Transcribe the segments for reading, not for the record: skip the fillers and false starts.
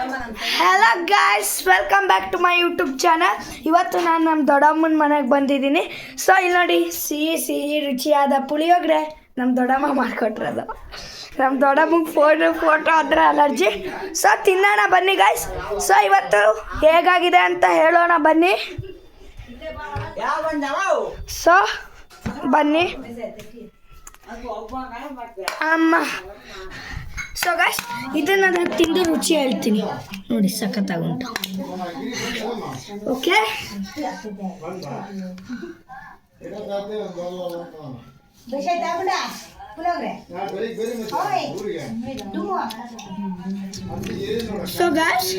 Hello guys, welcome back to my YouTube channel. ಇವತ್ತು ನಾನು ನಮ್ಮ ದೊಡ್ಡಮ್ಮನ ಮನೆಗೆ ಬಂದಿದ್ದೀನಿ. ಸೊ ಇಲ್ಲಿ ನೋಡಿ, ಸಿಹಿ ರುಚಿಯಾದ ಪುಳಿಯೋಗರೆ ನಮ್ಮ ದೊಡ್ಡಮ್ಮ ಮಾಡಿಕೊಟ್ರದು. ನಮ್ಮ ದೊಡ್ಡಮ್ಮಗೆ ಫೋಟೋ ಆದರೆ ಅಲರ್ಜಿ. ಸೊ ತಿನ್ನೋಣ ಬನ್ನಿ ಗಾಯ್ಸ್. ಸೊ ಇವತ್ತು ಹೇಗಾಗಿದೆ ಅಂತ ಹೇಳೋಣ ಬನ್ನಿ. ಸೊ ಬನ್ನಿ ಅಮ್ಮ. ಸೊ ಗಾಯ್ಸ್, ಇದನ್ನು ನಾನು ತಿಂದು ರುಚಿ ಹೇಳ್ತೀನಿ ನೋಡಿ, ಸಖತ್ತಾಗುಂಟು. ಓಕೆ, ಸೊ ಗಾಯ್ಸ್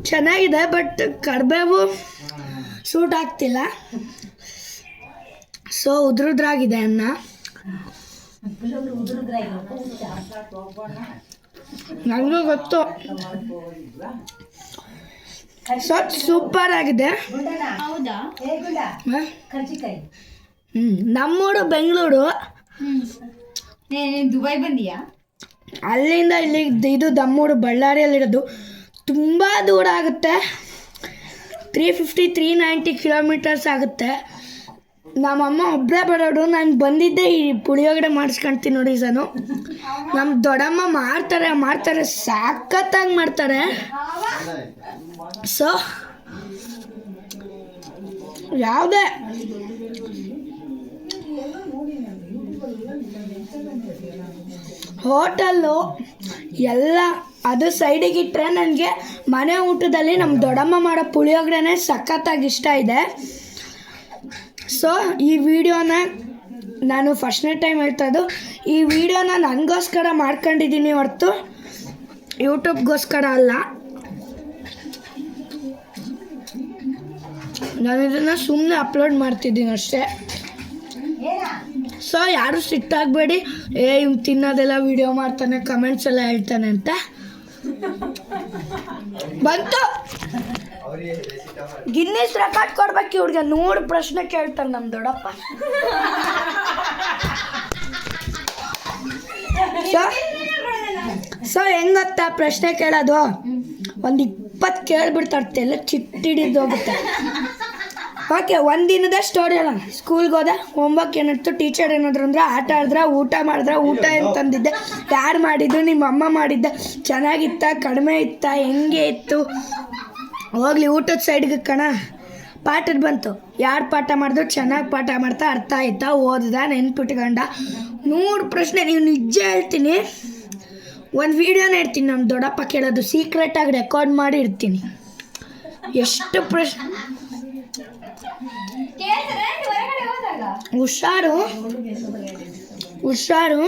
ಚೆನ್ನಾಗಿದೆ, ಬಟ್ ಕರಿಬೇವು ಸೂಟ್ ಆಗ್ತಿಲ್ಲ. ಸೊ ಉದ್ರುದ್ರಾಗಿದೆ ಅನ್ನ. ನನಗೂ ಗೊತ್ತು. ಸೊ ಸೂಪರ್ ಆಗಿದೆ. ನಮ್ಮೂರು ಬೆಂಗಳೂರು. ದುಬೈ ಬಂದಿಯಾ? ಅಲ್ಲಿಂದ ಇಲ್ಲಿ ಇದು ನಮ್ಮೂರು ಬಳ್ಳಾರಿಯಲ್ಲಿರೋದು. ತುಂಬ ದೂರ ಆಗುತ್ತೆ. 350-390 ಕಿಲೋಮೀಟರ್ಸ್ ಆಗುತ್ತೆ. ನಮ್ಮಮ್ಮ ಒಬ್ಬರೇ ಬರೋಡು. ನಾನು ಬಂದಿದ್ದೆ ಈ ಪುಳಿಯೋಗರೆ ಮಾಡಿಸ್ಕೊಳ್ತೀನಿ ನೋಡಿ. ನಾನು ನಮ್ಮ ದೊಡ್ಡಮ್ಮ ಮಾಡ್ತಾರೆ ಸಖತ್ತಾಗಿ ಮಾಡ್ತಾರೆ. ಸೊ ಯಾವುದೇ ಹೋಟೆಲ್ಲು ಎಲ್ಲ ಅದು ಸೈಡಿಗೆ ಇಟ್ಟರೆ ನನಗೆ ಮನೆ ಊಟದಲ್ಲಿ ನಮ್ಮ ದೊಡ್ಡಮ್ಮ ಮಾಡೋ ಪುಳಿಯೋಗರೆನೇ ಸಖತ್ತಾಗಿ ಇಷ್ಟ ಇದೆ. ಸೊ ಈ ವಿಡಿಯೋನ ನಾನು ಫಸ್ಟ್ನೇ ಟೈಮ್ ಹೇಳ್ತಾಯಿದ್ದು. ಈ ವಿಡಿಯೋನ ನನಗೋಸ್ಕರ ಮಾಡ್ಕೊಂಡಿದ್ದೀನಿ ಹೊರತು ಯೂಟ್ಯೂಬ್ಗೋಸ್ಕರ ಅಲ್ಲ. ನಾನು ಇದನ್ನು ಸುಮ್ಮನೆ ಅಪ್ಲೋಡ್ ಮಾಡ್ತಿದ್ದೀನಿ ಅಷ್ಟೇ. ಸೊ ಯಾರು ಸ್ಟ್ರಿಕ್ಟ್ ಆಗಬೇಡಿ, ಇವ್ನು ತಿನ್ನೋದೆಲ್ಲ ವಿಡಿಯೋ ಮಾಡ್ತಾನೆ, ಕಮೆಂಟ್ಸ್ ಎಲ್ಲ ಹೇಳ್ತಾನೆ ಅಂತ. ಬಂತು ಗಿನ್ನಿಸ್ ರೆಕಾರ್ಡ್ ಕೊಡ್ಬೇಕು ಇವ್ರಿಗೆ. 100 ಪ್ರಶ್ನೆ ಕೇಳ್ತಾರೆ ನಮ್ಮ ದೊಡ್ಡಪ್ಪ. ಸೊ ಹೆಂಗತ್ತ ಪ್ರಶ್ನೆ ಕೇಳೋದು? ಒಂದು 20 ಕೇಳ್ಬಿಡ್ತಾರೆ, ಎಲ್ಲ ಚಿಟ್ಟಿಡಿದ್ದು ಹೋಗುತ್ತೆ. ಓಕೆ, ಒಂದಿನದ ಸ್ಟೋರಿ ಹೇಳೋಣ. ಸ್ಕೂಲ್ಗೆ ಹೋದ, ಹೋಮ್ವರ್ಕ್ ಏನಿತ್ತು, ಟೀಚರ್ ಏನಾದ್ರು ಅಂದ್ರೆ ಆಟ ಆಡಿದ್ರೆ, ಊಟ ಮಾಡಿದ್ರೆ, ಊಟ ಏನು ತಂದಿದ್ದೆ, ಯಾರು ಮಾಡಿದ್ದು, ನಿಮ್ಮ ಅಮ್ಮ ಮಾಡಿದ್ದೆ, ಚೆನ್ನಾಗಿತ್ತ, ಕಡಿಮೆ ಇತ್ತ, ಹೆಂಗೆ ಇತ್ತು, ಹೋಗ್ಲಿ ಊಟದ ಸೈಡ್ಗೆ ಕಣ. ಪಾಠದ ಬಂತು, ಯಾರು ಪಾಠ ಮಾಡಿದ್ರು, ಚೆನ್ನಾಗಿ ಪಾಠ ಮಾಡ್ತಾ, ಅರ್ಥ ಆಯ್ತಾ, ಓದ್ದ, ನೆನ್ಪಿಟ್ಕೊಂಡ. 100 ಪ್ರಶ್ನೆ. ನೀವು ನಿಜ ಹೇಳ್ತೀನಿ, ಒಂದು ವಿಡಿಯೋನ ಇಡ್ತೀನಿ ನಮ್ಮ ದೊಡ್ಡಪ್ಪ ಕೇಳೋದು, ಸೀಕ್ರೆಟಾಗಿ ರೆಕಾರ್ಡ್ ಮಾಡಿ ಇಡ್ತೀನಿ. ಎಷ್ಟು ಪ್ರಶ್ನೆ. ಹುಷಾರು,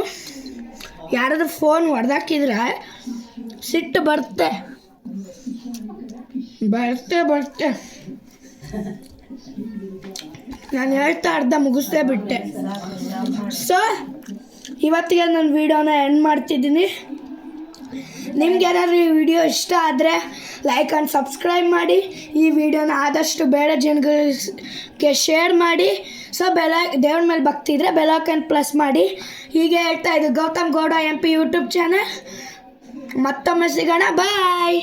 ಯಾರಾದ್ರೂ ಫೋನ್ ಹೊಡೆದಾಕಿದ್ರೆ ಸಿಟ್ಟು ಬರುತ್ತೆ. ನಾನು ಹೇಳ್ತಾ ಅರ್ಧ ಮುಗಿಸ್ದೇ ಬಿಟ್ಟೆ. ಸೊ ಇವತ್ತಿಗೆ ನಾನು ವಿಡಿಯೋನ ಎಂಡ್ ಮಾಡ್ತಿದ್ದೀನಿ. ನಿಮ್ಗೆ ಏನಾದರೂ ಈ ವಿಡಿಯೋ ಇಷ್ಟ ಆದರೆ ಲೈಕ್ ಆ್ಯಂಡ್ ಸಬ್ಸ್ಕ್ರೈಬ್ ಮಾಡಿ. ಈ ವಿಡಿಯೋನ ಆದಷ್ಟು ಬೇಡ ಜನಗಳಿಗೆ ಶೇರ್ ಮಾಡಿ. ಸೊ ದೇವ್ರ ಮೇಲೆ ಭಕ್ತಿ ಇದ್ದರೆ ಬೆಲೈಕನ್ ಪ್ಲಸ್ ಮಾಡಿ. ಹೀಗೆ ಹೇಳ್ತಾ ಇದ್ದು Gautam Gowda MP YouTube channel. ಮತ್ತೊಮ್ಮೆ ಸಿಗೋಣ, ಬಾಯ್.